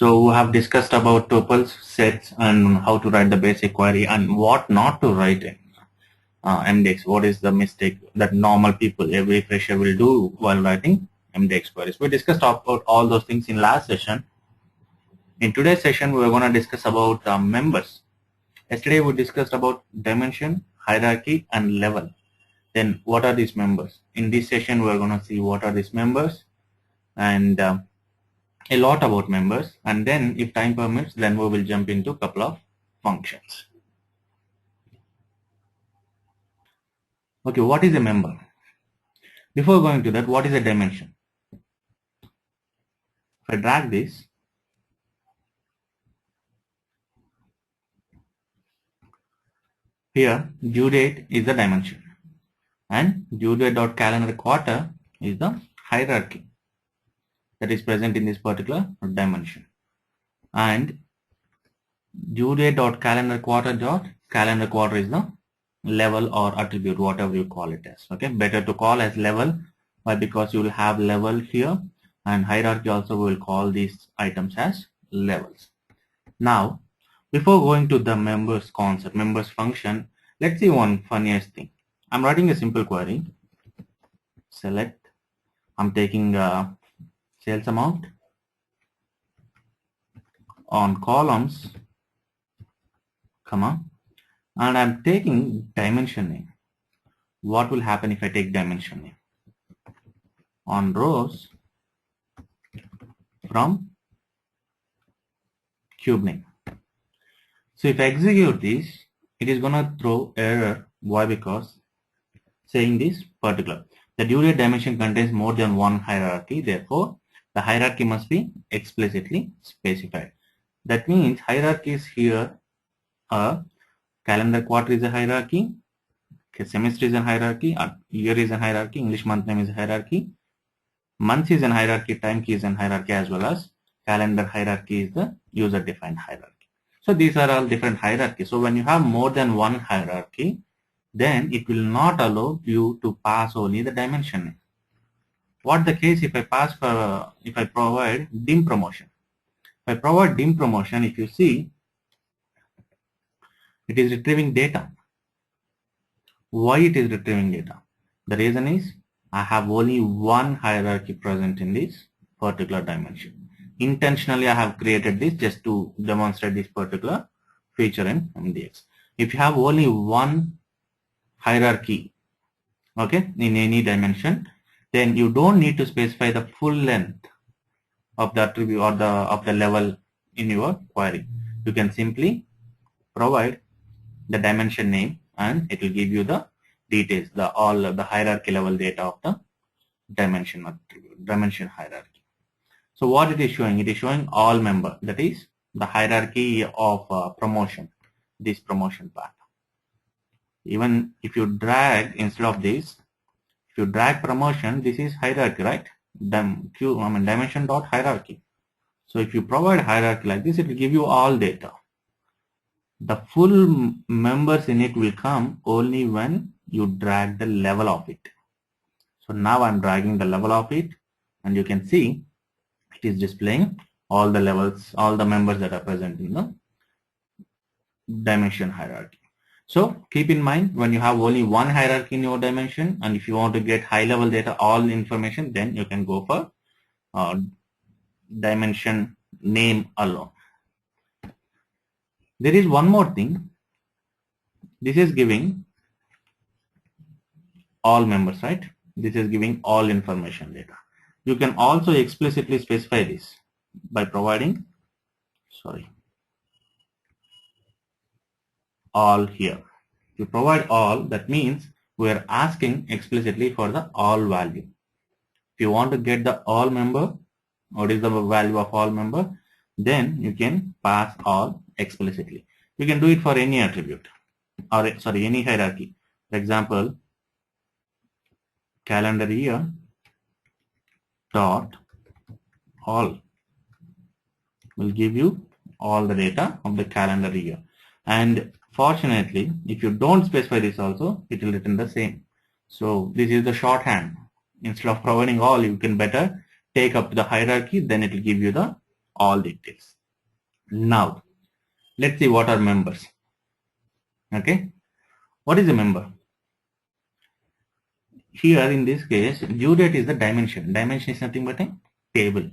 So we have discussed about tuples, sets, and how to write the basic query and what not to write in MDX. What is the mistake that normal people, every fresher will do while writing MDX queries. We discussed about all those things in last session. In today's session, we are going to discuss about members. Yesterday we discussed about dimension, hierarchy, and level. Then what are these members? In this session, we are going to see what are these members and a lot about members, and then if time permits, then we will jump into a couple of functions. Okay, what is a member? Before going to that, what is a dimension? If I drag this, here due date is the dimension and due date dot calendar quarter is the hierarchy that is present in this particular dimension, and due date dot calendar quarter is the level or attribute, whatever you call it as. Okay, better to call as level. Why? Because you will have level here, and hierarchy also will call these items as levels. Now, before going to the members concept, members function, let's see one funniest thing. I'm writing a simple query. Select. I'm taking sales amount on columns, comma, and I'm taking dimension name. What will happen if I take dimension name? On rows from cube name. So if I execute this, it is going to throw error. Why? Because saying this particular, the due date dimension contains more than one hierarchy, therefore the hierarchy must be explicitly specified. That means hierarchy is here. Calendar quarter is a hierarchy, semester is a hierarchy, year is a hierarchy, English month name is a hierarchy, month is a hierarchy, time key is a hierarchy, as well as calendar hierarchy is the user defined hierarchy. So these are all different hierarchies. So when you have more than one hierarchy, then it will not allow you to pass only the dimension name. What the case if I pass for, if I provide dim promotion? If I provide dim promotion, if you see, it is retrieving data. Why it is retrieving data? The reason is I have only one hierarchy present in this particular dimension. Intentionally, I have created this just to demonstrate this particular feature in MDX. If you have only one hierarchy, okay, in any dimension, then you don't need to specify the full length of the attribute or of the level in your query. You can simply provide the dimension name and it will give you the details, all of the hierarchy level data of the dimension attribute, dimension hierarchy. So what it is showing? It is showing all member, that is the hierarchy of promotion, this promotion part. Even if you drag, instead of this, if you drag promotion, this is hierarchy, right? Dimension dot hierarchy. So if you provide hierarchy like this, it will give you all data. The full members in it will come only when you drag the level of it. So now I'm dragging the level of it, and you can see it is displaying all the levels, all the members that are present in the dimension hierarchy. So keep in mind, when you have only one hierarchy in your dimension, and if you want to get high level data, all information, then you can go for dimension name alone. There is one more thing. This is giving all members, right? This is giving all information data. You can also explicitly specify this by providing, all here. If you provide all, that means we are asking explicitly for the all value. If you want to get the all member, what is the value of all member, then you can pass all explicitly. You can do it for any attribute, or any hierarchy. For example, calendar year dot all will give you all the data of the calendar year. And fortunately, if you don't specify this also, it will return the same. So this is the shorthand. Instead of providing all, you can better take up the hierarchy, then it will give you the all details. Now, let's see what are members. Okay, what is a member? Here in this case, due date is the dimension. Dimension is nothing but a table,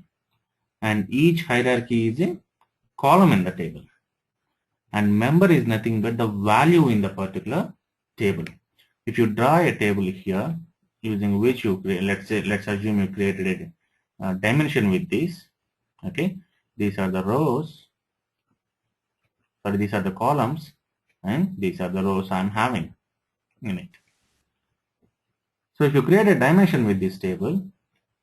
and each hierarchy is a column in the table, and member is nothing but the value in the particular table. If you draw a table here using which you create, let's assume you created a dimension with this. Okay, these are the rows, sorry, these are the columns, and these are the rows I'm having in it. So if you create a dimension with this table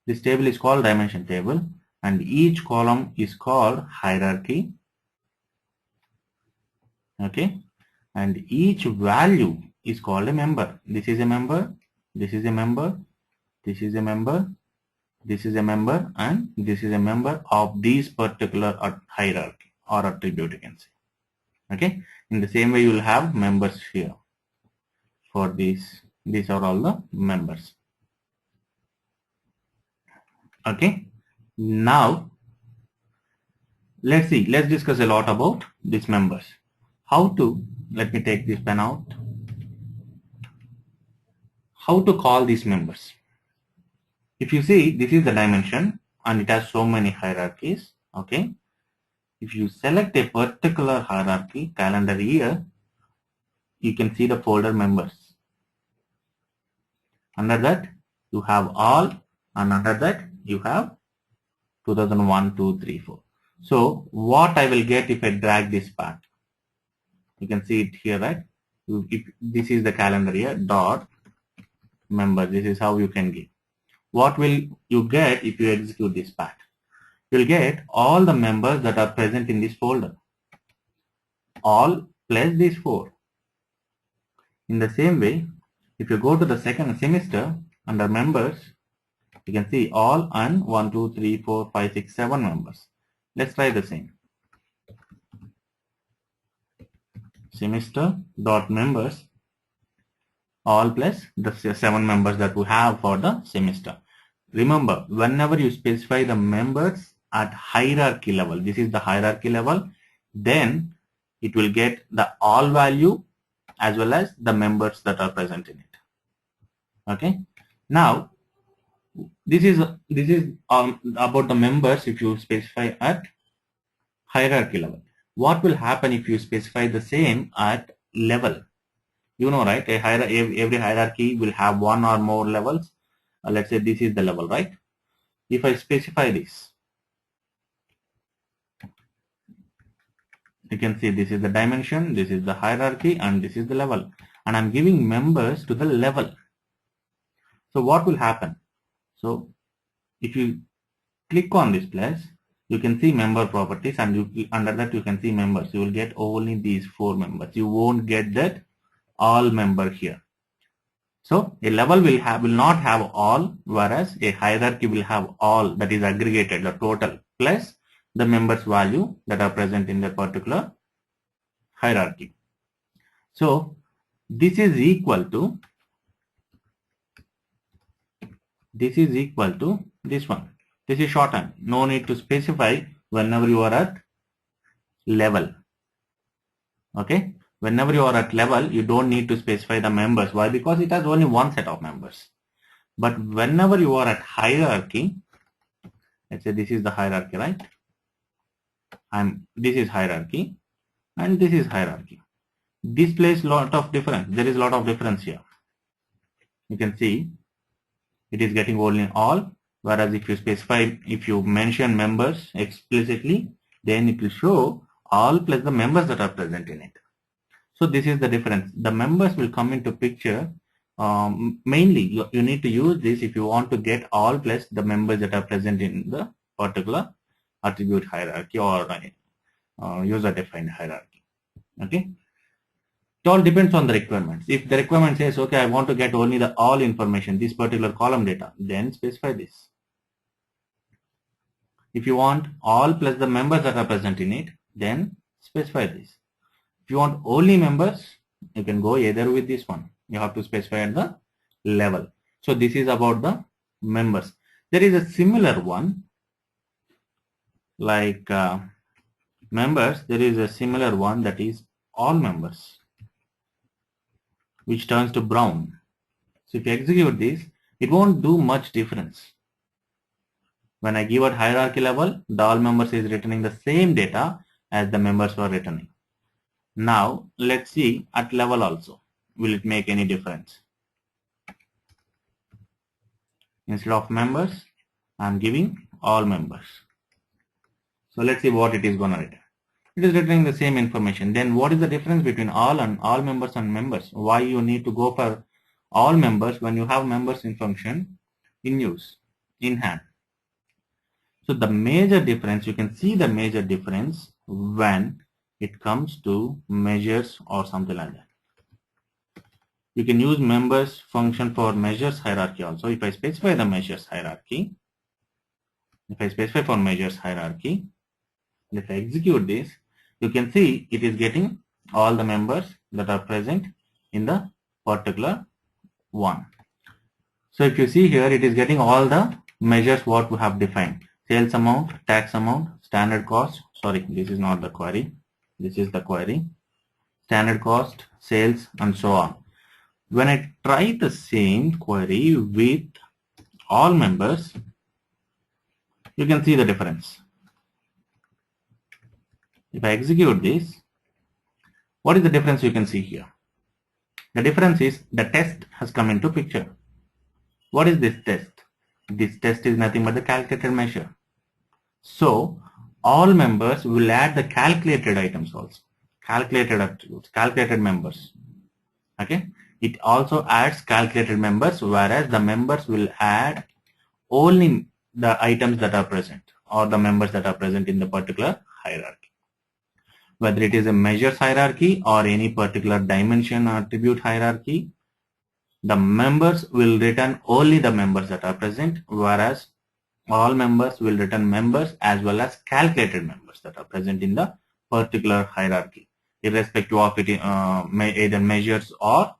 is called dimension table, and each column is called hierarchy. Okay, and each value is called a member. This is a member, this is a member, this is a member, this is a member, and this is a member of this particular hierarchy or attribute, you can say. Okay, in the same way you will have members here. For these are all the members. Okay, now let's discuss a lot about these members. How to, let me take this pen out. How to call these members? If you see, this is the dimension and it has so many hierarchies. Okay, if you select a particular hierarchy, calendar year, you can see the folder members. Under that you have all, and under that you have 2001, 2, 3, 4. So what I will get if I drag this part? You can see it here, right? If this is the calendar year dot member, this is how you can get. What will you get if you execute this part? You will get all the members that are present in this folder, all plus these 4. In the same way, if you go to the second semester under members, you can see all and 1, 2, 3, 4, 5, 6, 7 members. Let's try the same. Semester dot members, all plus the 7 members that we have for the semester. Remember, whenever you specify the members at hierarchy level, this is the hierarchy level, then it will get the all value as well as the members that are present in it. Okay, now this is about the members if you specify at hierarchy level. What will happen if you specify the same at level? You know, right? Every hierarchy will have one or more levels. Let's say this is the level, right? If I specify this, you can see this is the dimension, this is the hierarchy, and this is the level, and I'm giving members to the level. So what will happen? So if you click on this plus, you can see member properties, and under that you can see members. You will get only these 4 members. You won't get that all member here. So a level will not have all, whereas a hierarchy will have all, that is aggregated, the total plus the members value that are present in the particular hierarchy. So this is equal to this one. This is shorthand. No need to specify whenever you are at level. Okay, whenever you are at level, you don't need to specify the members. Why? Because it has only one set of members. But whenever you are at hierarchy, let's say this is the hierarchy, right? And this is hierarchy, and this is hierarchy. This plays lot of difference. There is a lot of difference here. You can see it is getting only all, whereas if you specify, if you mention members explicitly, then it will show all plus the members that are present in it. So this is the difference. The members will come into picture. Mainly you need to use this if you want to get all plus the members that are present in the particular attribute hierarchy or user defined hierarchy. Okay, it all depends on the requirements. If the requirement says, okay, I want to get only the all information, this particular column data, then specify this. If you want all plus the members that are present in it, then specify this. If you want only members, you can go either with this one. You have to specify at the level. So this is about the members. There is a similar one Like members, there is a similar one, that is all members, which turns to brown. So if you execute this, it won't do much difference. When I give at hierarchy level, the all members is returning the same data as the members were returning. Now let's see at level also. Will it make any difference? Instead of members, I am giving all members. So let's see what it is going to return. It is returning the same information. Then what is the difference between all and all members and members? Why you need to go for all members when you have members in function in use, in hand? So the major difference, you can see the major difference when it comes to measures or something like that. You can use members function for measures hierarchy also. If I specify the measures hierarchy, if I execute this, you can see it is getting all the members that are present in the particular one. So if you see here, it is getting all the measures what we have defined. Sales amount, tax amount, standard cost. Sorry, this is not the query. This is the query. Standard cost, sales, and so on. When I try the same query with all members, you can see the difference. If I execute this, what is the difference you can see here? The difference is the test has come into picture. What is this test? This test is nothing but the calculated measure. So all members will add the calculated items also, calculated attributes, calculated members. Okay. It also adds calculated members, whereas the members will add only the items that are present or the members that are present in the particular hierarchy. Whether it is a measures hierarchy or any particular dimension or attribute hierarchy, the members will return only the members that are present, whereas all members will return members as well as calculated members that are present in the particular hierarchy, irrespective of it either measures or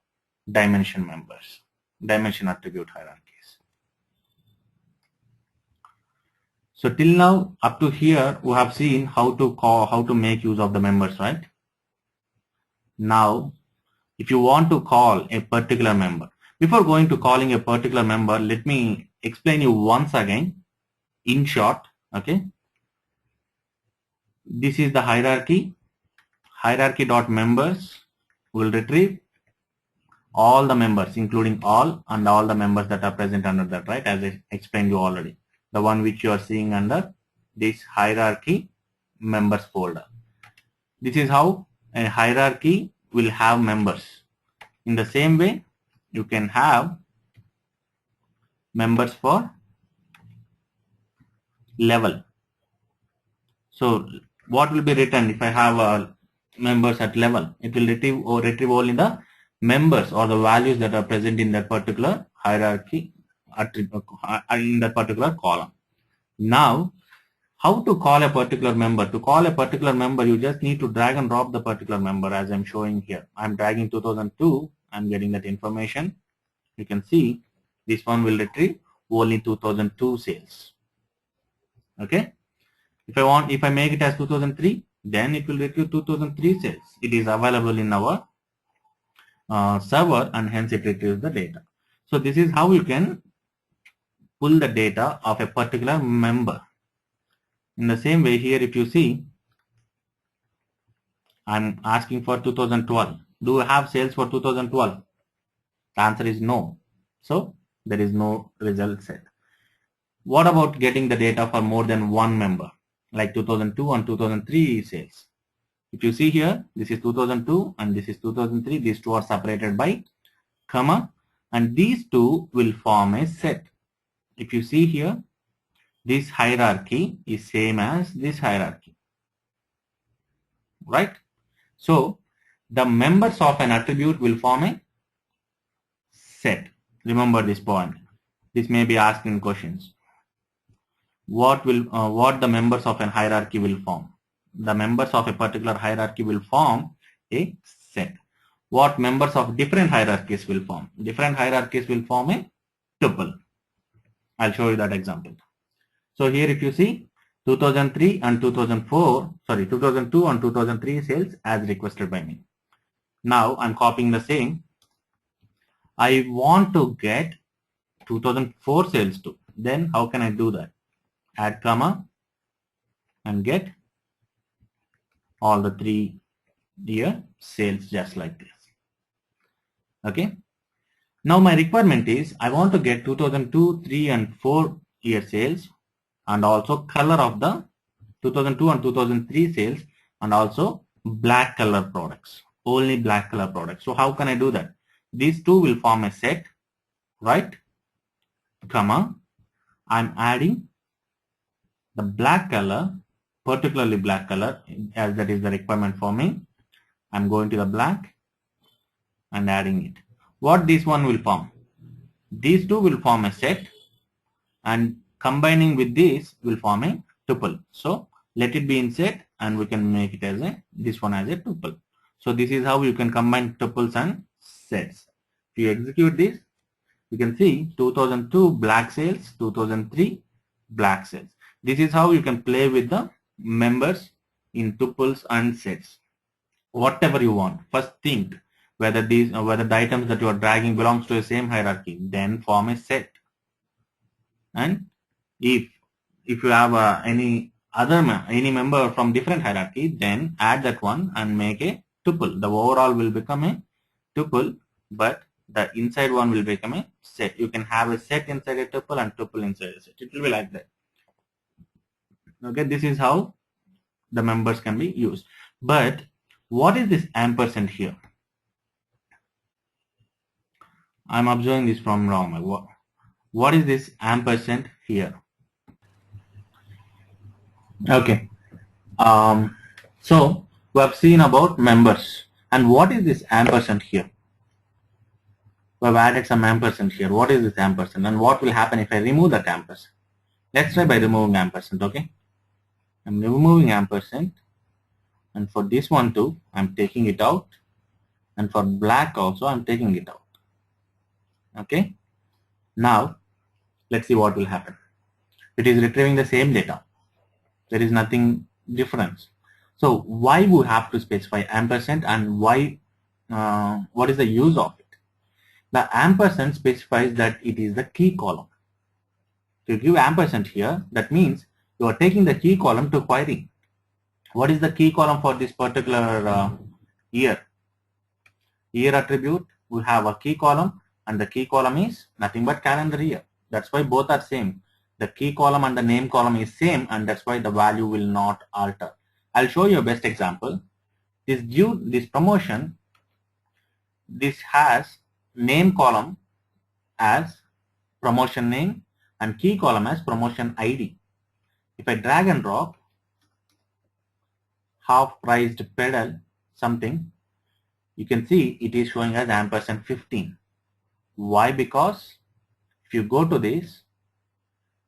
dimension members, dimension attribute hierarchies. So till now, up to here, we have seen how to make use of the members, right? Now, if you want to call a particular member, before going to calling a particular member, let me explain you once again in short. Okay, this is the hierarchy. Hierarchy.members will retrieve all the members, including all and all the members that are present under that, right? As I explained you already, the one which you are seeing under this hierarchy members folder. This is how a hierarchy will have members. In the same way, you can have members for level. So what will be written if I have members at level? It will retrieve only the members or the values that are present in that particular hierarchy in that particular column. Now, how to call a particular member? To call a particular member, you just need to drag and drop the particular member, as I'm showing here. I'm dragging 2002. I'm getting that information. You can see this one will retrieve only 2002 sales. Okay. If I make it as 2003, then it will retrieve 2003 sales. It is available in our server, and hence it retrieves the data. So this is how you can pull the data of a particular member. In the same way, here if you see, I'm asking for 2012. Do you have sales for 2012? The answer is no. So there is no result set. What about getting the data for more than one member, like 2002 and 2003 sales? If you see here, this is 2002 and this is 2003. These two are separated by comma, and these two will form a set. If you see here, this hierarchy is same as this hierarchy, right? So the members of an attribute will form a set. Remember this point. This may be asked in questions. What the members of an hierarchy will form? The members of a particular hierarchy will form a set. What members of different hierarchies will form? Different hierarchies will form a tuple. I'll show you that example. So here if you see, 2003 and 2004, sorry, 2002 and 2003 sales as requested by me. Now I'm copying the same. I want to get 2004 sales too. Then how can I do that? Add comma and get all the 3-year sales just like this. Okay. Now my requirement is I want to get 2002, 3 and 4 year sales and also color of the 2002 and 2003 sales and also black color products, only black color products. So how can I do that? These two will form a set, right? Comma, I'm adding the black color, particularly black color, as that is the requirement for me. I'm going to the black and adding it. What this one will form? These two will form a set and combining with this will form a tuple. So let it be in set and we can make it as this one as a tuple. So this is how you can combine tuples and sets. If you execute this, you can see 2002 black sales, 2003 black sales. This is how you can play with the members in tuples and sets. Whatever you want. First think whether the items that you are dragging belongs to the same hierarchy. Then form a set. And if you have any member from different hierarchy, then add that one and make a tuple. The overall will become a tuple, but the inside one will become a set. You can have a set inside a tuple and tuple inside a set. It will be like that. Okay, this is how the members can be used. But what is this ampersand here? I'm observing this from wrong. What is this ampersand here? Okay. So we have seen about members. And what is this ampersand here? We have added some ampersand here. What is this ampersand? And what will happen if I remove that ampersand? Let's try by removing ampersand, okay? I'm removing ampersand. And for this one too, I'm taking it out. And for black also, I'm taking it out. Okay? Now, let's see what will happen. It is retrieving the same data. There is nothing difference. So why we have to specify ampersand and why? What is the use of it? The ampersand specifies that it is the key column. If you give ampersand here, that means you are taking the key column to query. What is the key column for this particular year? Year attribute will have a key column and the key column is nothing but calendar year. That's why both are same. The key column and the name column is same and that's why the value will not alter. I'll show you a best example. This promotion, this has name column as promotion name and key column as promotion ID. If I drag and drop half priced pedal something, you can see it is showing as ampersand 15. Why? Because if you go to this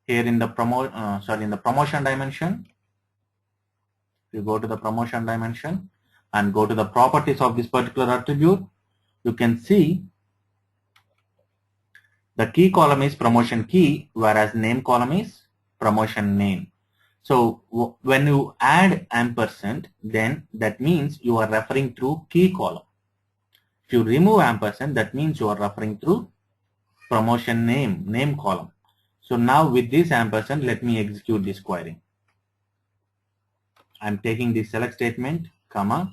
here in the promotion dimension, if you go to the promotion dimension and go to the properties of this particular attribute, you can see the key column is promotion key, whereas name column is promotion name. So when you add ampersand, then that means you are referring through key column. If you remove ampersand, that means you are referring through promotion name column. So now with this ampersand, let me execute this query. I'm taking the select statement, comma,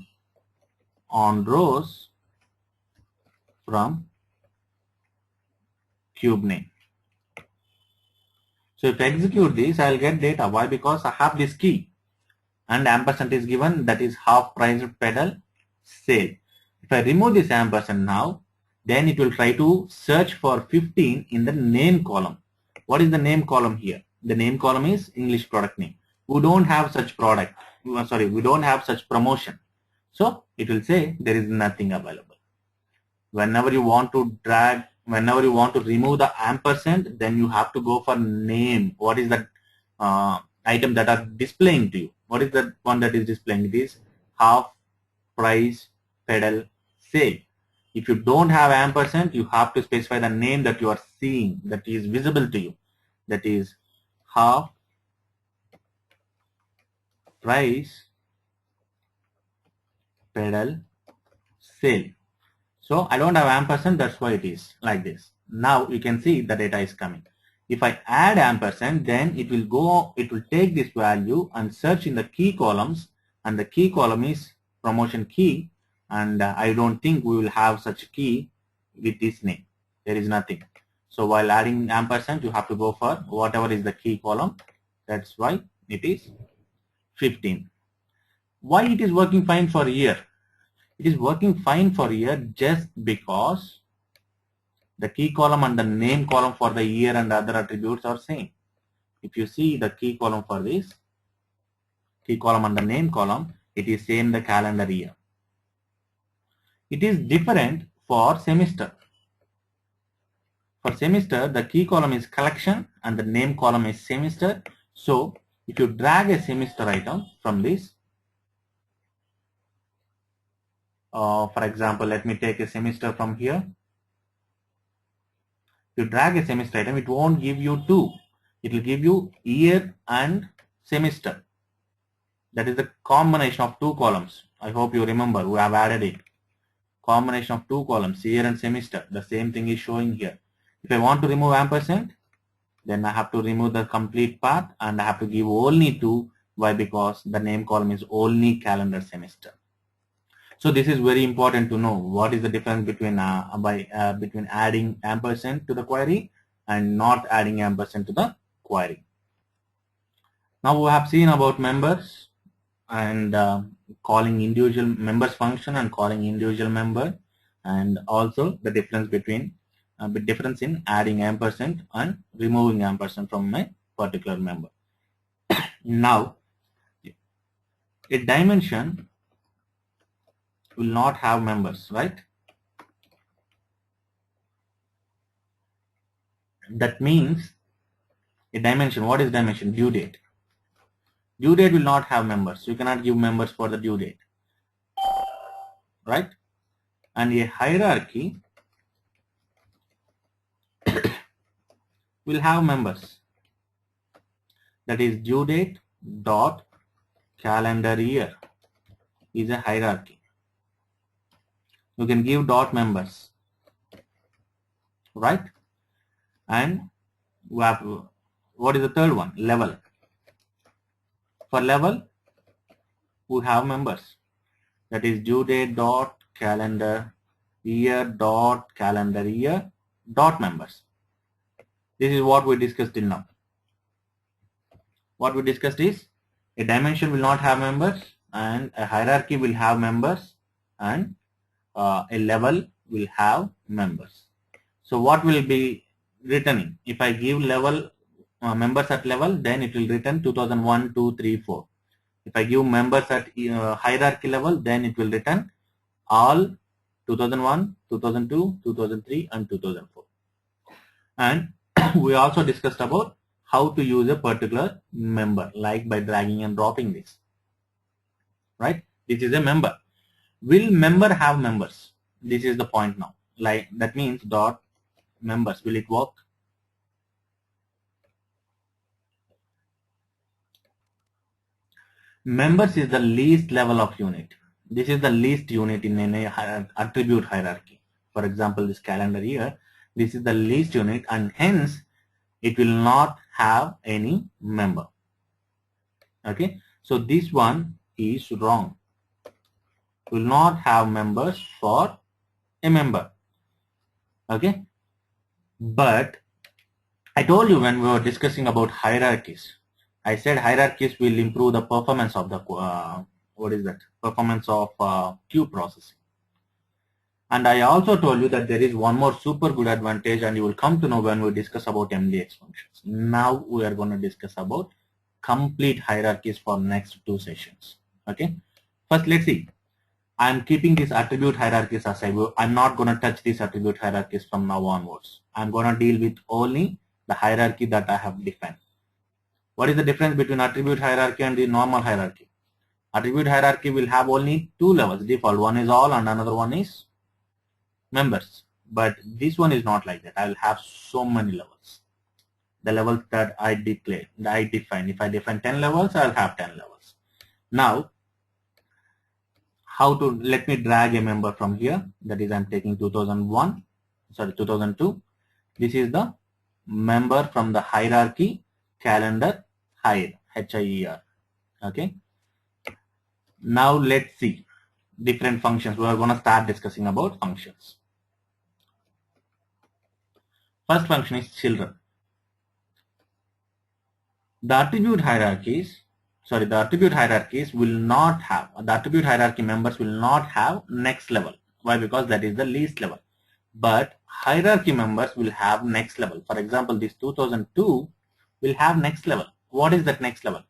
on rows from cube name. So if I execute this, I'll get data. Why? Because I have this key and ampersand is given, that is half price pedal sale. If I remove this ampersand now, then it will try to search for 15 in the name column. What is the name column here? The name column is English product name. We don't have such product. We don't have such promotion. So it will say there is nothing available. Whenever you want to remove the ampersand, then you have to go for name. What is that item that are displaying to you? What is that one that is displaying? It is half price pedal sale. If you don't have ampersand, you have to specify the name that you are seeing, that is visible to you. That is half price, pedal, sale. So I don't have ampersand, that's why it is like this. Now you can see the data is coming. If I add ampersand, then it will take this value and search in the key columns, and the key column is promotion key, and I don't think we will have such a key with this name. There is nothing. So while adding ampersand, you have to go for whatever is the key column. That's why it is 15. Why it is working fine for year? It is working fine for year just because the key column and the name column for the year and other attributes are same. If you see the key column for this, key column and the name column, it is same the calendar year. It is different for semester. For semester, the key column is collection and the name column is semester. So if you drag a semester item from this, for example, let me take a semester from here. If you drag a semester item, it won't give you two. It will give you year and semester. That is the combination of two columns. I hope you remember, we have added it. Combination of two columns, year and semester. The same thing is showing here. If I want to remove ampersand, then I have to remove the complete path and I have to give only two. Why? Because the name column is only calendar semester. So this is very important to know. What is the difference between between adding ampersand to the query and not adding ampersand to the query? Now we have seen about members and calling individual members function and calling individual member, and also the difference between difference in adding ampersand and removing ampersand from a particular member. Now a dimension will not have members, right? That means a dimension, what is dimension? Due date. Due date will not have members. You cannot give members for the due date, right? And a hierarchy will have members. That is due date dot calendar year is a hierarchy. You can give dot members, right? And we have, what is the third one? Level. For level, we have members. That is due date dot calendar year dot calendar year dot members. This is what we discussed till now. What we discussed is a dimension will not have members, and a hierarchy will have members, and a level will have members. So what will be returning? If I give level members at level, then it will return 2001, 2, 3, 4. If I give members at hierarchy level, then it will return all 2001, 2002, 2003 and 2004. And we also discussed about how to use a particular member, like by dragging and dropping this, right? This is a member. Will member have members? This is the point now. Like that means dot members. Will it work? Members is the least level of unit. This is the least unit in any attribute hierarchy. For example, this calendar year, this is the least unit, and hence it will not have any member. Okay, so this one is wrong. Will not have members for a member. Okay, but I told you when we were discussing about hierarchies, I said hierarchies will improve the performance of the performance of queue processing. And I also told you that there is one more super good advantage, and you will come to know when we discuss about MDX functions. Now we are going to discuss about complete hierarchies for next 2 sessions. Okay, first let's see. I am keeping these attribute hierarchies aside. I'm not going to touch these attribute hierarchies from now onwards. I'm going to deal with only the hierarchy that I have defined. What is the difference between attribute hierarchy and the normal hierarchy? Attribute hierarchy will have only 2 levels default. One is all and another one is members. But this one is not like that. I will have so many levels. The levels that I declare, that I define. If I define 10 levels, I'll have 10 levels. Now, how to, let me drag a member from here. That is, I'm taking 2002. This is the member from the hierarchy calendar hire, HIER. Okay. Now let's see different functions. We are going to start discussing about functions. First function is children. The attribute hierarchies will not have, the attribute hierarchy members will not have next level. Why? Because that is the least level. But hierarchy members will have next level. For example, this 2002 will have next level. What is that next level?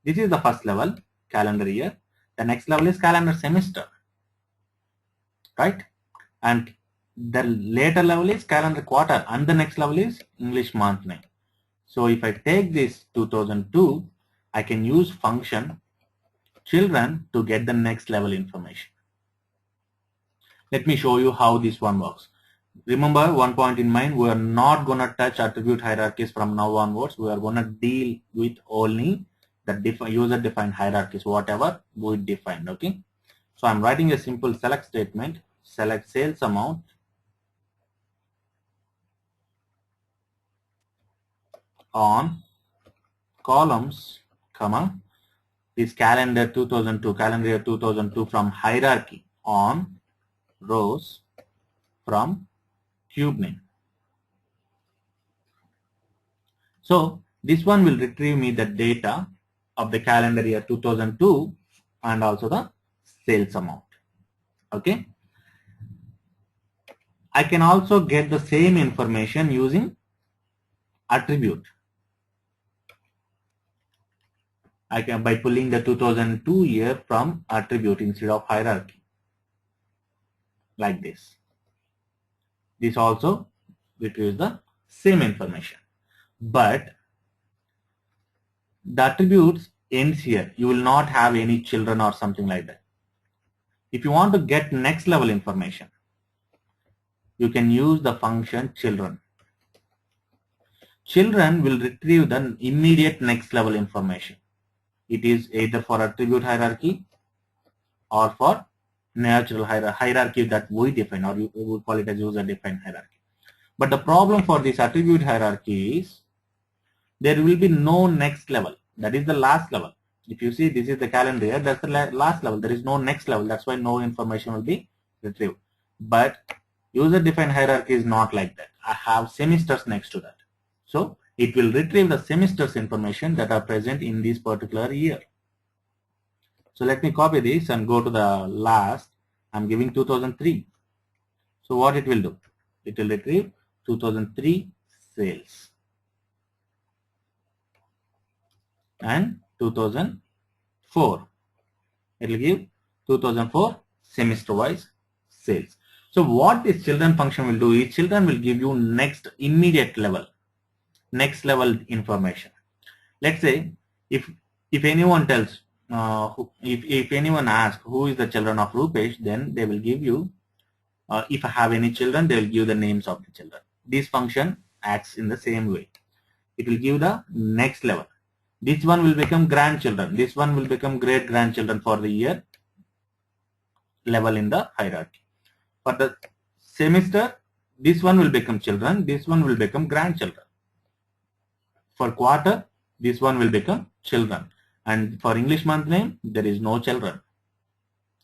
This is the first level, calendar year. The next level is calendar semester, right? And the later level is calendar quarter, and the next level is English month name. So if I take this 2002, I can use function children to get the next level information. Let me show you how this one works. Remember one point in mind, we are not going to touch attribute hierarchies from now onwards. We are going to deal with only the user defined hierarchies, whatever we defined. Okay. So I'm writing a simple select statement, select sales amount on columns, comma, is calendar 2002, calendar year 2002 from hierarchy on rows from cube name. So this one will retrieve me the data of the calendar year 2002 and also the sales amount. Okay. I can also get the same information using attribute. I can, by pulling the 2002 year from attribute instead of hierarchy, like this. This also retrieves the same information, but the attributes ends here. You will not have any children or something like that. If you want to get next level information, you can use the function children. Children will retrieve the immediate next level information. It is either for attribute hierarchy or for natural hierarchy that we define, or you would call it as user defined hierarchy. But the problem for this attribute hierarchy is there will be no next level. That is the last level. If you see, this is the calendar year, that's the last level. There is no next level. That's why no information will be retrieved. But user defined hierarchy is not like that. I have semesters next to that. So it will retrieve the semesters information that are present in this particular year. So let me copy this and go to the last. I'm giving 2003. So what it will do? It will retrieve 2003 sales and 2004. It will give 2004 semester wise sales. So what this children function will do is children will give you next immediate level, next level information. Let's say if anyone tells, if anyone asks who is the children of Rupesh, then they will give you, if I have any children, they will give the names of the children. This function acts in the same way. It will give the next level. This one will become grandchildren. This one will become great grandchildren for the year level in the hierarchy. For the semester, this one will become children. This one will become grandchildren. For quarter, this one will become children. And for English month name, there is no children.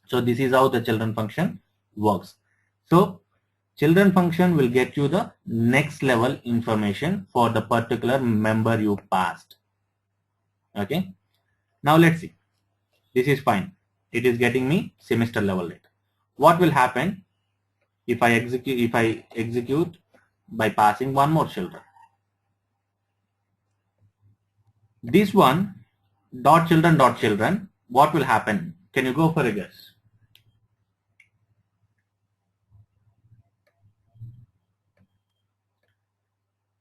So this is how the children function works. So children function will get you the next level information for the particular member you passed. Okay. Now let's see. This is fine. It is getting me semester level data. What will happen if I execute by passing one more children? This one dot children, what will happen? Can you go for a guess?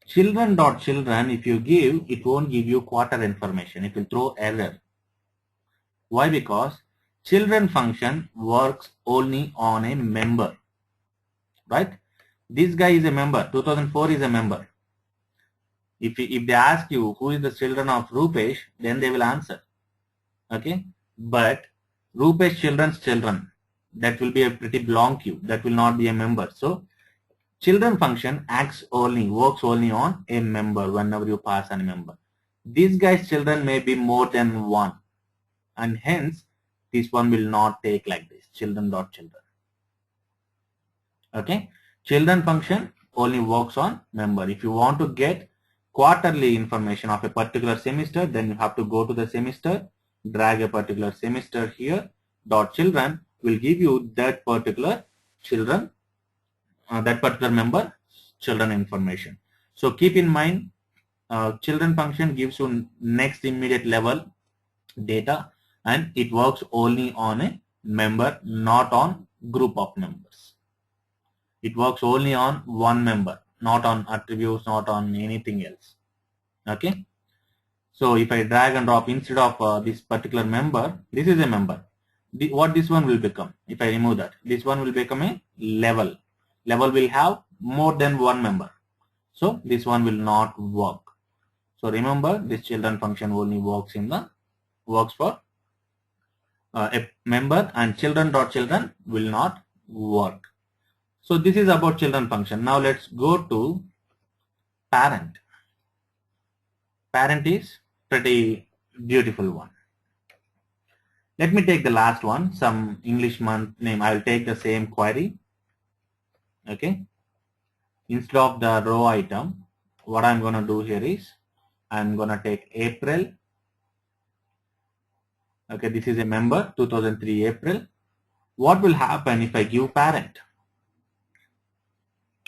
Children dot children, if you give, it won't give you quarter information. It will throw error. Why? Because children function works only on a member, right? This guy is a member. 2004 is a member. If they ask you who is the children of Rupesh, then they will answer. Okay. but Rupesh children's children, that will be a pretty long queue. That will not be a member. So children function works only on a member whenever you pass a member. These guys' children may be more than one, and hence this one will not take like this, children dot children. Okay, children function only works on member. If you want to get quarterly information of a particular semester, then you have to go to the semester, drag a particular semester here, dot children will give you that particular children, that particular member children information. So keep in mind, children function gives you next immediate level data, and it works only on a member, not on group of members. It works only on one member, not on attributes, not on anything else. Okay. So if I drag and drop instead of this particular member, this is a member. What this one will become? If I remove that, this one will become a level. Level will have more than one member. So this one will not work. So remember, this children function only works for a member, and children dot children will not work. So this is about children function. Now let's go to parent. Parent is pretty beautiful one. Let me take the last one, some English month name. I will take the same query. Okay. Instead of the row item, what I'm going to do here is I'm going to take April. Okay, this is a member, 2003 April. What will happen if I give parent?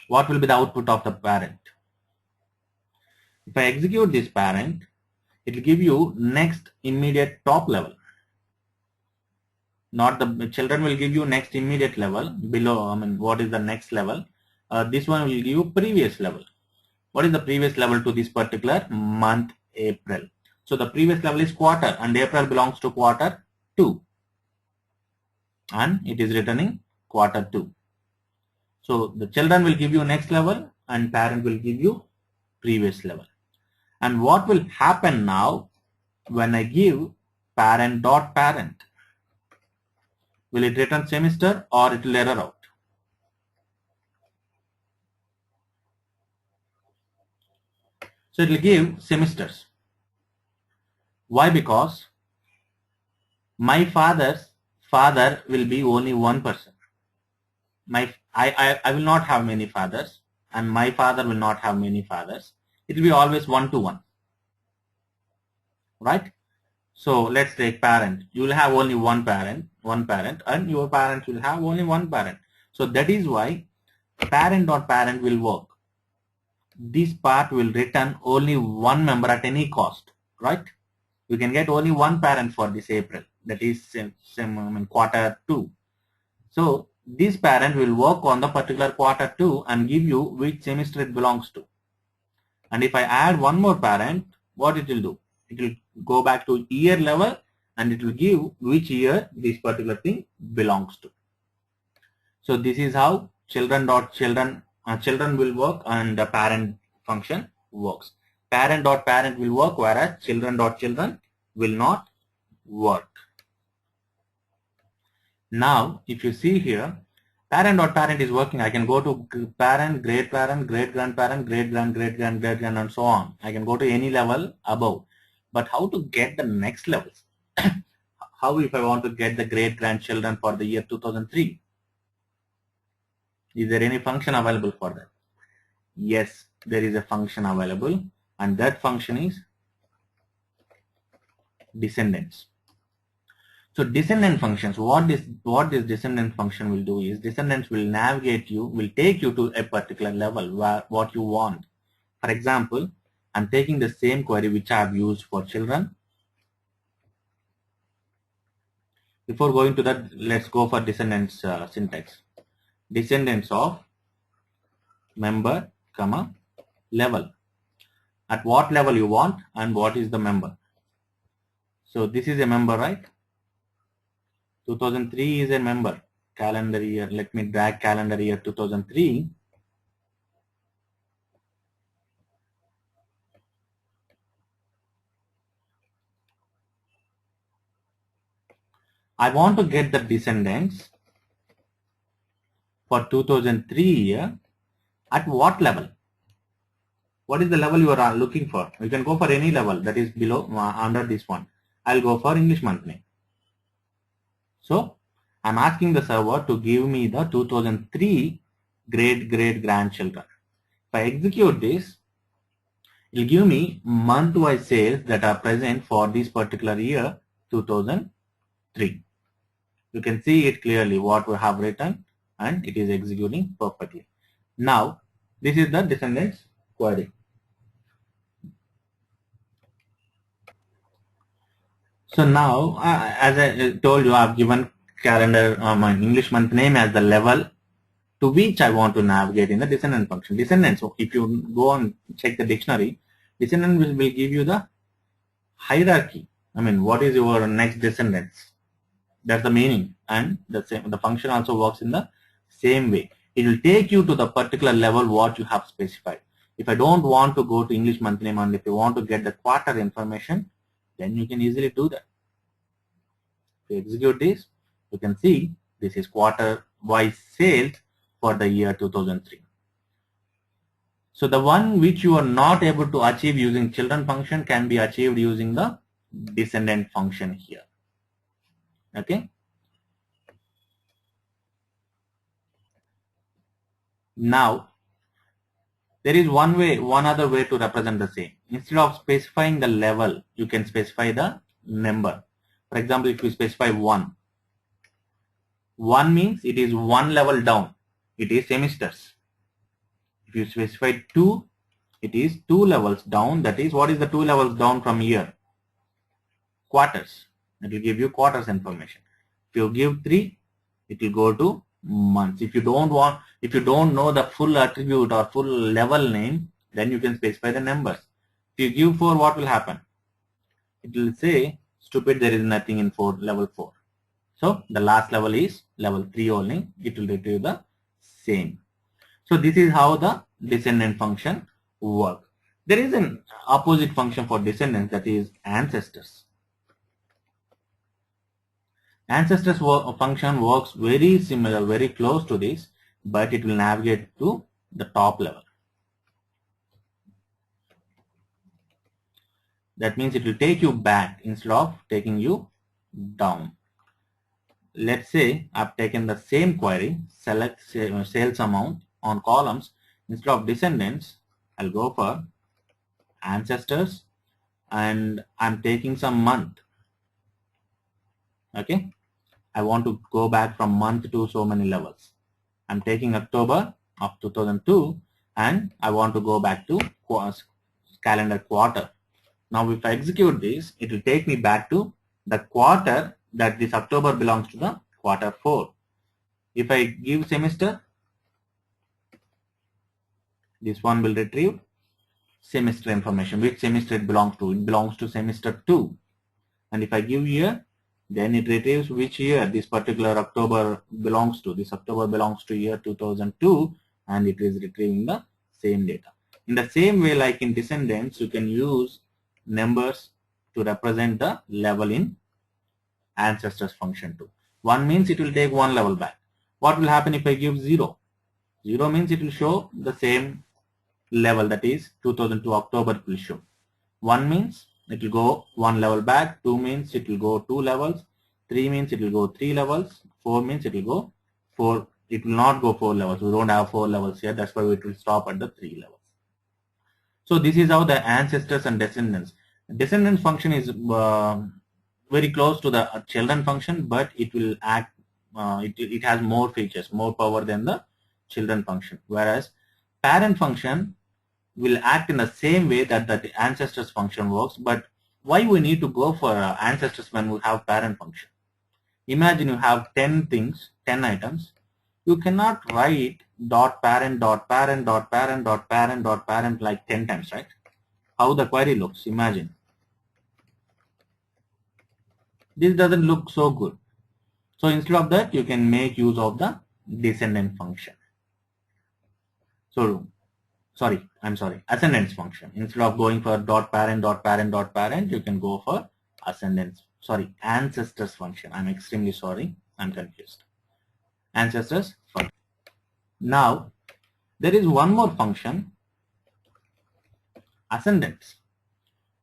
What will be the output of the parent? If I execute this parent, it will give you next immediate top level. Not the children will give you next immediate level below. I mean, what is the next level? This one will give you previous level. What is the previous level to this particular month, April? So the previous level is quarter, and April belongs to quarter 2, and it is returning quarter 2. So the children will give you next level, and parent will give you previous level. And what will happen now when I give parent dot parent? Will it return semester or it will error out? So it will give semesters. Why? Because my father's father will be only one person. I will not have many fathers, and my father will not have many fathers. It will be always 1 to 1. Right? So let's take parent. You will have only one parent, and your parents will have only one parent. So that is why parent dot parent will work. This part will return only one member at any cost, right? You can get only one parent for this April, that is quarter 2. So this parent will work on the particular quarter 2 and give you which semester it belongs to. And if I add one more parent, what it will do? It will go back to year level, and it will give which year this particular thing belongs to. So this is how children will work, and the parent function works. Parent dot parent will work, whereas children dot children will not work. Now if you see here, parent dot parent is working. I can go to parent, great grandparent, great grand, and so on. I can go to any level above. But how to get the next levels? How if I want to get the great grandchildren for the year 2003? Is there any function available for that? Yes, there is a function available, and that function is descendants. So descendant functions, what this descendant function will do is, descendants will will take you to a particular level where what you want. For example, I'm taking the same query which I have used for children. Before going to that, let's go for descendants syntax. Descendants of member, comma, level. At what level you want, and what is the member. So this is a member, right? 2003 is a member. Calendar year, let me drag calendar year 2003. I want to get the descendants for 2003 year at what level? What is the level you are looking for? You can go for any level that is below under this one. I'll go for English month name. So I'm asking the server to give me the 2003 great grandchildren. If I execute this, it will give me month-wise sales that are present for this particular year 2003. You can see it clearly what we have written, and it is executing perfectly. Now this is the descendants query. So now, as I told you, I've given calendar my English month name as the level to which I want to navigate in the descendant function. Descendants, so if you go and check the dictionary, descendant will give you the hierarchy. I mean, what is your next descendants? That's the meaning, and the function also works in the same way. It will take you to the particular level what you have specified. If I don't want to go to English month name and if you want to get the quarter information, then you can easily do that. If you execute this, you can see this is quarter wise sales for the year 2003. So the one which you are not able to achieve using children function can be achieved using the descendant function here. Okay. Now there is one other way to represent the same. Instead of specifying the level, you can specify the number. For example, if you specify 1 means it is one level down. It is semesters. If you specify 2, it is 2 levels down. That is, what is the 2 levels down from year? Quarters. It will give you quarters information. If you give 3, it will go to months. If you don't know the full attribute or full level name, then you can specify the numbers. If you give 4, what will happen? It will say, stupid, there is nothing in level 4. So the last level is level 3 only. It will retrieve the same. So this is how the descendant function works. There is an opposite function for descendants, that is ancestors. Ancestors function works very similar, very close to this, but it will navigate to the top level. That means it will take you back instead of taking you down. Let's say I've taken the same query, select sales amount on columns. Instead of descendants, I'll go for ancestors, and I'm taking some month. Okay, I want to go back from month to so many levels. I'm taking October of 2002, and I want to go back to calendar quarter. Now if I execute this, it will take me back to the quarter that this October belongs to, the quarter 4. If I give semester, this one will retrieve semester information, which semester it belongs to. It belongs to semester 2. And if I give year, then it retrieves which year this particular October belongs to. This October belongs to year 2002, and it is retrieving the same data. In the same way, like in descendants, you can use numbers to represent the level in ancestors function too. 1 means it will take 1 level back. What will happen if I give 0? 0 means it will show the same level, that is 2002 October it will show. 1 means it will go 1 level back. 2 means it will go 2 levels. 3 means it will go 3 levels. 4 means it will go 4. It will not go 4 levels. We don't have 4 levels here. That's why it will stop at the 3 levels. So this is how the ancestors and descendants. Descendants function is very close to the children function, but it will act. It has more features, more power than the children function. Whereas parent function will act in the same way that the ancestors function works. But why we need to go for ancestors when we have parent function? Imagine you have 10 things, 10 items. You cannot write dot parent dot parent dot parent dot parent dot parent like 10 times, right? How the query looks, imagine. This doesn't look so good. So instead of that, you can make use of the descendant function. So ascendance function. Instead of going for dot parent dot parent dot parent, you can go for ascendance sorry, ancestors function. I'm extremely sorry. I'm confused. Ancestors function. Now, there is one more function, ascendants.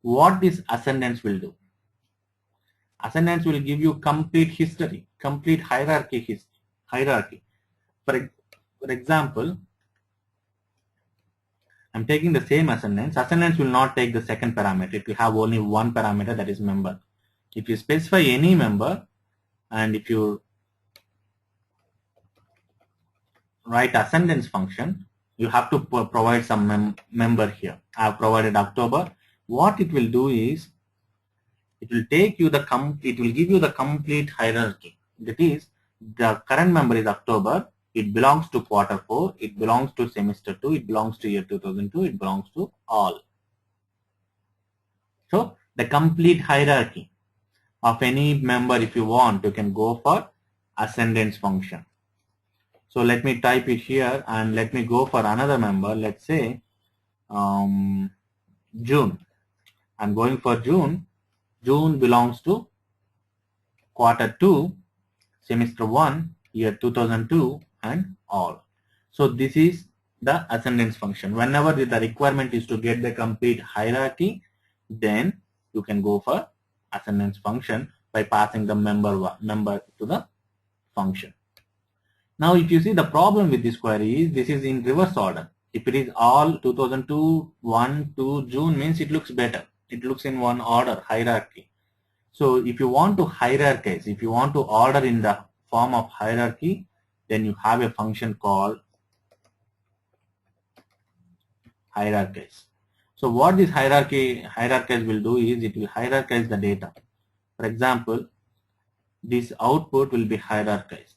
What this ascendants will do? Ascendants will give you complete history, complete hierarchy. For example, I'm taking the same ascendants. Ascendants will not take the second parameter. It will have only one parameter, that is member. If you specify any member and if you write ascendance function, you have to provide some member here. I have provided October. What it will do is it will give you the complete hierarchy. That is, the current member is October. It belongs to quarter 4. It belongs to semester 2. It belongs to year 2002. It belongs to all. So the complete hierarchy of any member, if you want, you can go for ascendance function. So let me type it here and let me go for another member. Let's say June. I'm going for June. June belongs to quarter 2, semester 1, year 2002 and all. So this is the ascendance function. Whenever the requirement is to get the complete hierarchy, then you can go for ascendance function by passing the member to the function. Now if you see, the problem with this query is this is in reverse order. If it is all 2002, 1 to June means it looks better. It looks in one order, hierarchy. So if you want to hierarchize, if you want to order in the form of hierarchy, then you have a function called hierarchize. So what this hierarchize will do is it will hierarchize the data. For example, this output will be hierarchized.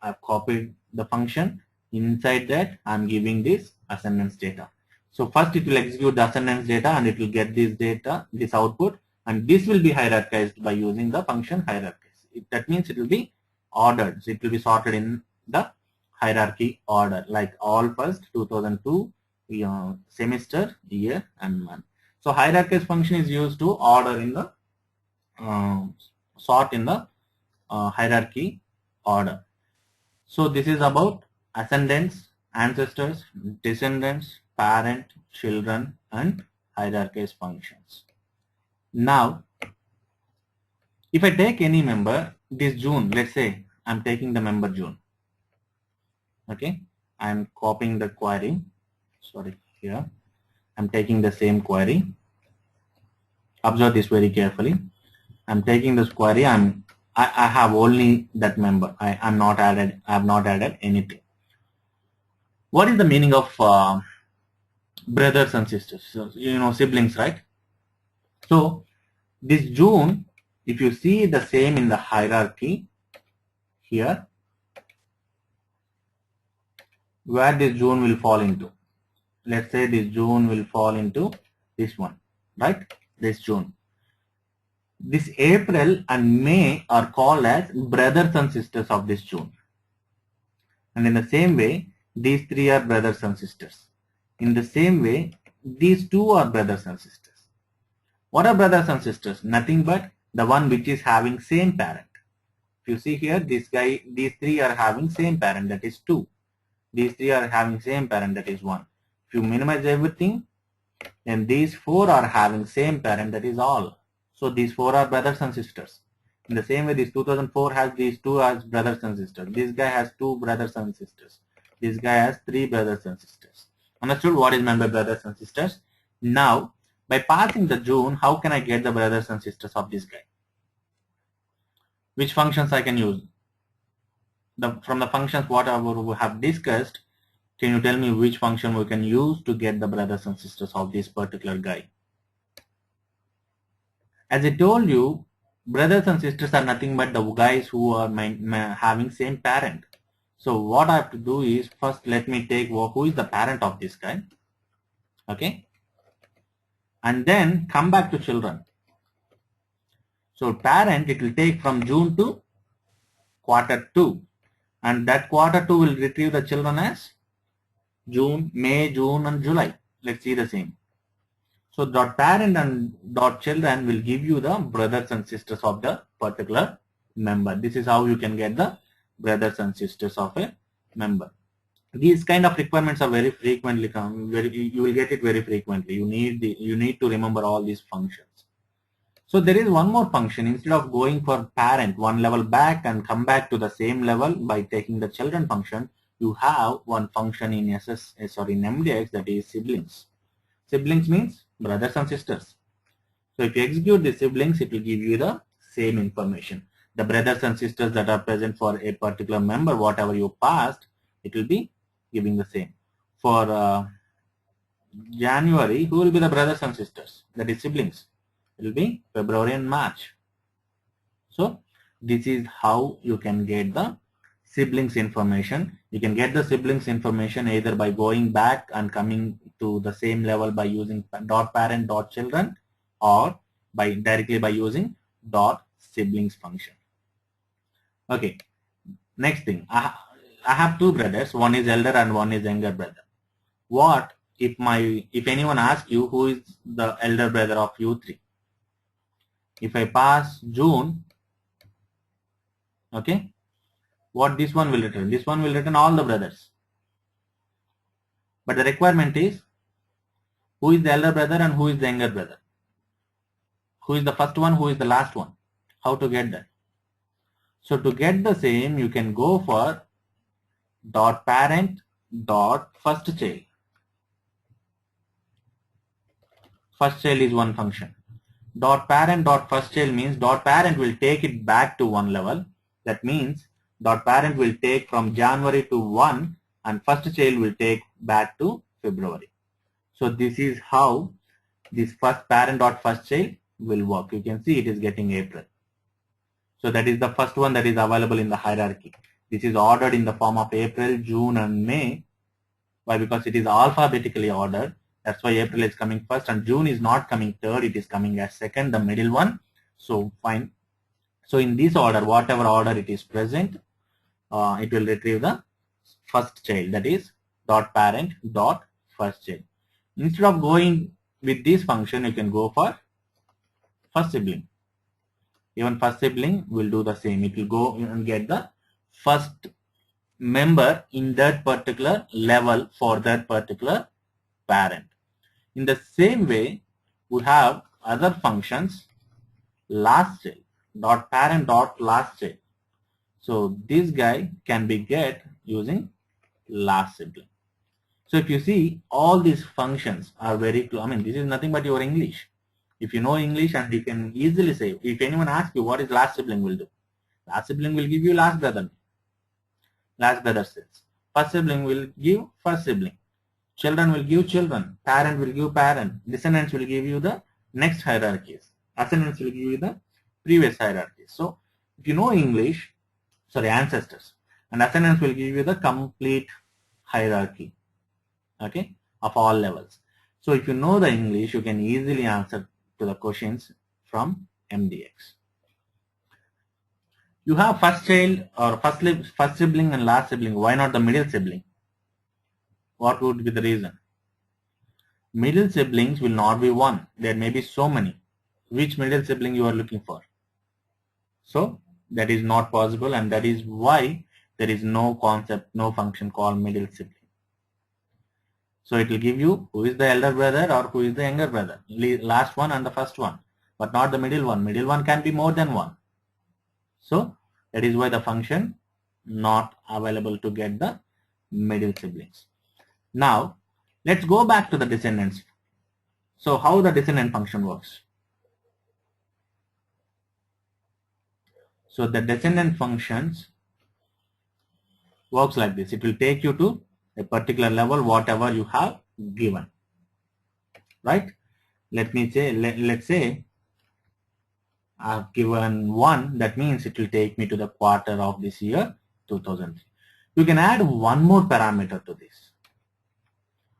I've copied the function. Inside that, I'm giving this ascendance data. So first it will execute the ascendance data and it will get this data, this output, and this will be hierarchized by using the function hierarchize. That means it will be ordered. So it will be sorted in the hierarchy order, like all first, 2002, semester, year, and month. So hierarchize function is used to order in the sort in the hierarchy order. So this is about ascendants, ancestors, descendants, parent, children, and hierarchize functions. Now, if I take any member, this June, let's say I'm taking the member June. Okay, I'm copying the query. Sorry, here I'm taking the same query. Observe this very carefully. I'm taking this query. I have only that member. I have not added anything. What is the meaning of brothers and sisters? So, siblings, right? So this June, if you see the same in the hierarchy here, where this June will fall into. Let's say this June will fall into this one, right? This June. This April and May are called as brothers and sisters of this June. And in the same way, these three are brothers and sisters. In the same way, these two are brothers and sisters. What are brothers and sisters? Nothing but the one which is having same parent. If you see here, these three are having same parent, that is 2. These three are having same parent, that is 1. If you minimize everything, then these 4 are having same parent, that is all. So these 4 are brothers and sisters. In the same way, this 2004 has these 2 as brothers and sisters. This guy has 2 brothers and sisters. This guy has 3 brothers and sisters. Understood what is meant by brothers and sisters? Now, by passing the June, how can I get the brothers and sisters of this guy? Which functions I can use? From the functions whatever we have discussed, can you tell me which function we can use to get the brothers and sisters of this particular guy? As I told you, brothers and sisters are nothing but the guys who are having same parent. So what I have to do is, first let me take who is the parent of this guy. Okay. And then come back to children. So parent, it will take from June to quarter 2. And that quarter 2 will retrieve the children as June, May, June and July. Let's see the same. So dot parent and dot children will give you the brothers and sisters of the particular member. This is how you can get the brothers and sisters of a member. These kind of requirements are very frequently you will get it very frequently. You need to remember all these functions. So there is one more function. Instead of going for parent one level back and come back to the same level by taking the children function, you have one function in in MDX, that is siblings. Siblings means brothers and sisters. So if you execute the siblings, it will give you the same information. The brothers and sisters that are present for a particular member, whatever you passed, it will be giving the same. For January, who will be the brothers and sisters? That is siblings. It will be February and March. So this is how you can get the siblings information. You can get the siblings information either by going back and coming to the same level by using dot parent dot children, or directly by using dot siblings function. Okay, next thing, I have two brothers, one is elder and one is younger brother. What if anyone asks you who is the elder brother of you three? If I pass June, okay, what this one will return? This one will return all the brothers. But the requirement is who is the elder brother and who is the younger brother? Who is the first one, who is the last one? How to get that? So to get the same, you can go for dot parent dot first child. First child is one function. Dot parent dot first child means dot parent will take it back to one level. That means dot parent will take from January to 1 and first child will take back to February. So this is how this first parent dot first child will work. You can see it is getting April. So that is the first one that is available in the hierarchy. This is ordered in the form of April, June and May. Why? Because it is alphabetically ordered. That's why April is coming first and June is not coming third, it is coming as second, the middle one. So fine. So in this order, whatever order it is present, it will retrieve the first child, that is dot parent dot first child. Instead of going with this function, you can go for first sibling. Even first sibling will do the same. It will go and get the first member in that particular level for that particular parent. In the same way, we have other functions, last child, dot parent dot last child. So this guy can be get using last sibling. So if you see, all these functions are very close. I mean, this is nothing but your English. If you know English, and you can easily say, if anyone asks you what is last sibling will do, last sibling will give you last brother cells. First sibling will give first sibling. Children will give children, parent will give parent, descendants will give you the next hierarchies, ascendants will give you the previous hierarchies. So if you know English, ancestors, and ascendants will give you the complete hierarchy, okay, of all levels. So if you know the English, you can easily answer to the questions from MDX. You have first child or first sibling and last sibling. Why not the middle sibling? What would be the reason? Middle siblings will not be one. There may be so many. Which middle sibling you are looking for? So that is not possible, and that is why there is no concept, no function called middle sibling. So it will give you who is the elder brother or who is the younger brother. Last one and the first one, but not the middle one. Middle one can be more than one. So that is why the function not available to get the middle siblings. Now let's go back to the descendants. So how the descendant function works? So the descendant functions works like this. It will take you to a particular level, whatever you have given, right? Let's say I've given 1. That means it will take me to the quarter of this year 2003. You can add one more parameter to this.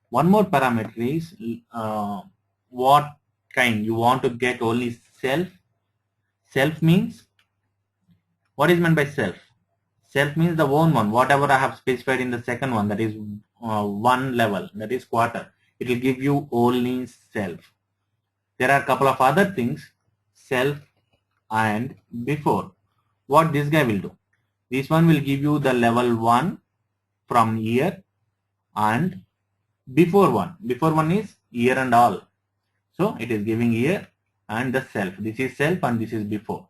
One more parameter is what kind you want to get only self. Self means, what is meant by self? Self means the own one, whatever I have specified in the second one, that is one level, that is quarter. It will give you only self. There are a couple of other things, self and before. What this guy will do? This one will give you the level 1 from year and before one. Before one is year and all. So it is giving year and the self. This is self and this is before.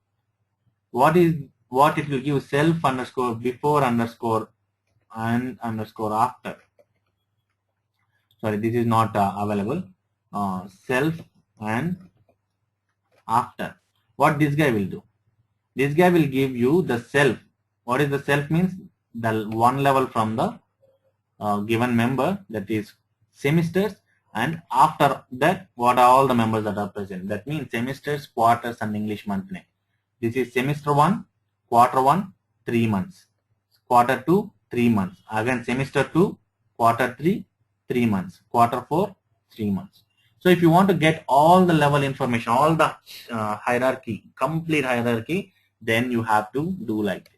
What it will give? Self underscore before underscore and underscore after. Sorry, this is not available. Self and after. What this guy will do? This guy will give you the self. What is the self means? The one level from the given member, that is semesters, and after that what are all the members that are present. That means semesters, quarters and English month name. This is semester 1, quarter 1, 3 months. Quarter 2, 3 months. Again semester 2, quarter 3, 3 months. Quarter 4, 3 months. So if you want to get all the level information, all the hierarchy, complete hierarchy, then you have to do like this.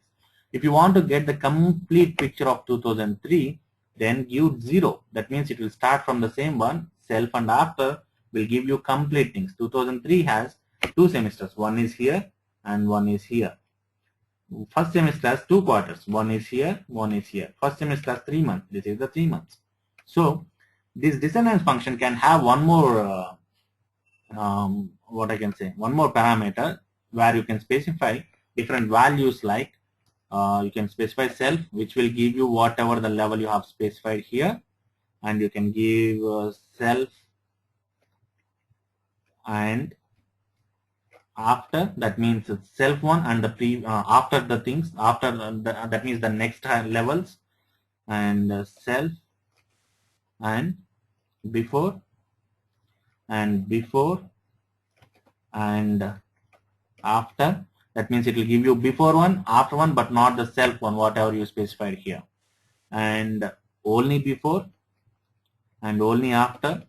If you want to get the complete picture of 2003, then give 0. That means it will start from the same one. Self and after will give you complete things. 2003 has 2 semesters. One is here and one is here. First semester has 2 quarters. One is here, one is here. First semester has 3 months. This is the 3 months. So this descendants function can have one more what I can say, one more parameter where you can specify different values, like you can specify self, which will give you whatever the level you have specified here, and you can give self and after. That means self one and the after the things after that means the next levels, and self and before and after. That means it will give you before one, after one, but not the self one, whatever you specified here, and only before and only after.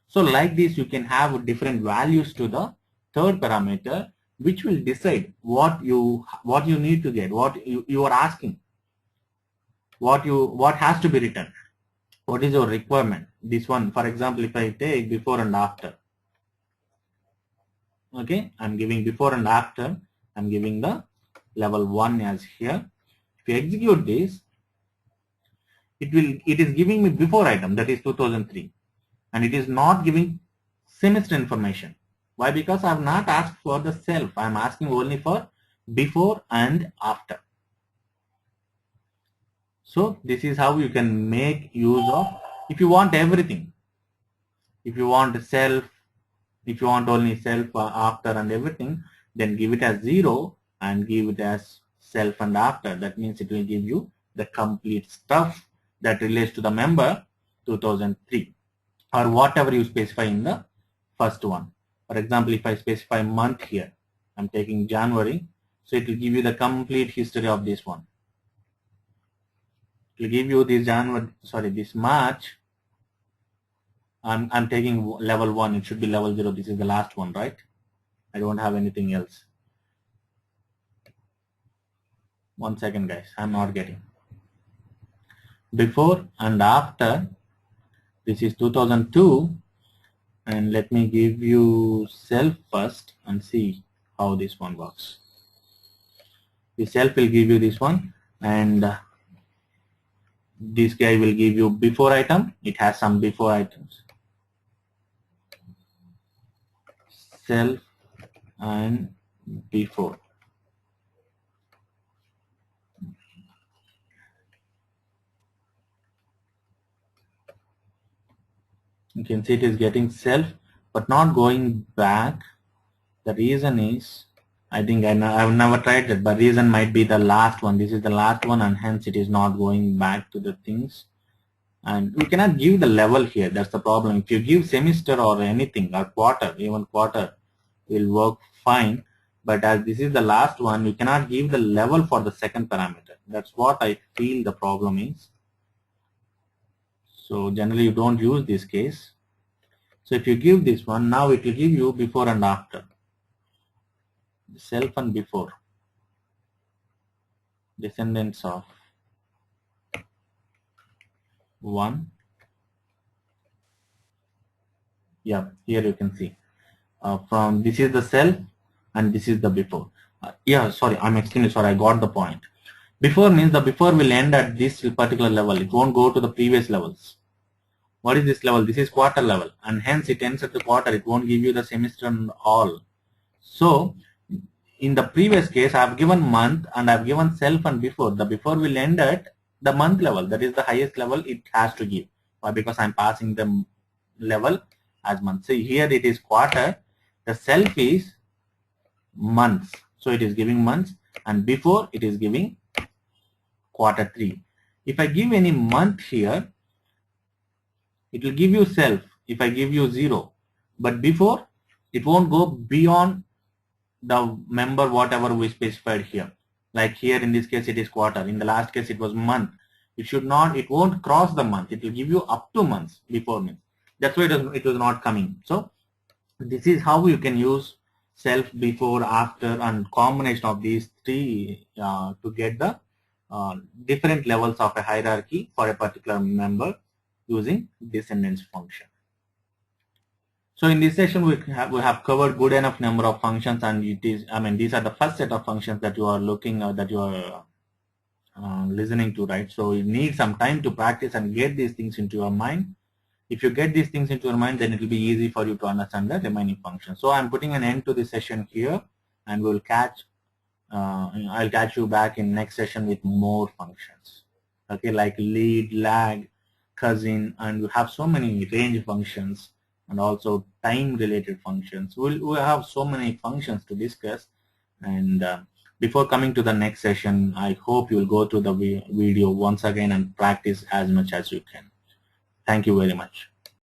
So like this you can have different values to the third parameter, which will decide what you need to get, what you are asking, what has to be written, what is your requirement. This one, for example, if I take before and after, okay, I'm giving before and after, I'm giving the level 1 as here. If you execute this, it is giving me before item, that is 2003, and it is not giving semester information. Why? Because I have not asked for the self. I am asking only for before and after. So this is how you can make use of. If you want everything, if you want self, if you want only self, after and everything, then give it as 0 and give it as self and after. That means it will give you the complete stuff that relates to the member 2003, or whatever you specify in the first one. For example, if I specify month here, I'm taking January, so it will give you the complete history of this one. It will give you this January, sorry, this March. I'm taking level 1, it should be level 0. This is the last one, right? I don't have anything else. One second guys, I'm not getting. Before and after, this is 2002, and let me give you self first and see how this one works. The self will give you this one, and this guy will give you before item. It has some before items. Self and before. You can see it is getting self but not going back. The reason is, I think I've never tried that, but reason might be the last one. This is the last one, and hence it is not going back to the things. And we cannot give the level here. That's the problem. If you give semester or anything, or quarter, even quarter will work fine. But as this is the last one, you cannot give the level for the second parameter. That's what I feel the problem is. So generally you don't use this case. So if you give this one, now it will give you before and after. Self and before. Descendants of 1. Yeah, here you can see. from this is the self and this is the before. Yeah, sorry, I'm extremely sorry, I got the point. Before means the before will end at this particular level. It won't go to the previous levels. What is this level? This is quarter level, and hence it ends at the quarter. It won't give you the semester and all. So in the previous case, I have given month and I have given self and before. The before will end at the month level. That is the highest level it has to give. Why? Because I'm passing the level as month. So here it is quarter. The self is months. So it is giving months, and before it is giving quarter 3. If I give any month here, it will give you self if I give you 0. But before, it won't go beyond the member whatever we specified here. Like here in this case it is quarter. In the last case it was month. It won't cross the month. It will give you up to months before means. That's why it was not coming. So this is how you can use self, before, after, and combination of these three to get the different levels of a hierarchy for a particular member using descendants function. So in this session we have covered good enough number of functions, and these are the first set of functions that you are looking at, that you are listening to, right? So you need some time to practice and get these things into your mind. If you get these things into your mind, then it will be easy for you to understand the remaining functions. So I'm putting an end to this session here, and I'll catch you back in next session with more functions. Okay, like lead, lag, cousin, and we have so many range functions and also time related functions. We'll have so many functions to discuss. And before coming to the next session, I hope you'll go to the video once again and practice as much as you can. Thank you very much.